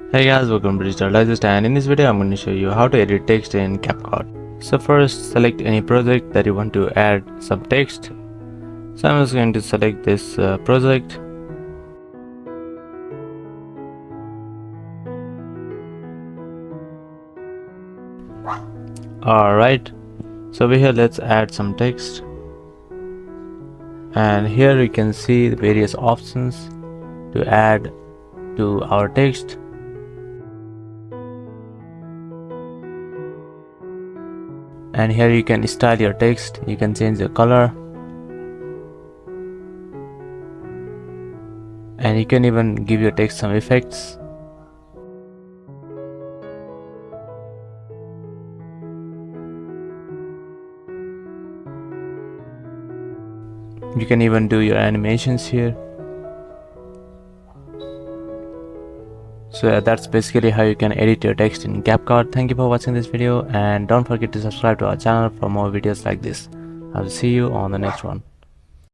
Hey guys, welcome to Digital Digest, and in this video I'm going to show you how to edit text in CapCut. So first select any project that you want to add some text. So I'm just going to select this project. Alright, so over here let's add some text, and here you can see the various options to add to our text. And here you can style your text, you can change the color, and you can even give your text some effects. You can even do your animations here. So that's basically how you can edit your text in CapCut. Thank you for watching this video, and don't forget to subscribe to our channel for more videos like this. I will see you on the next one.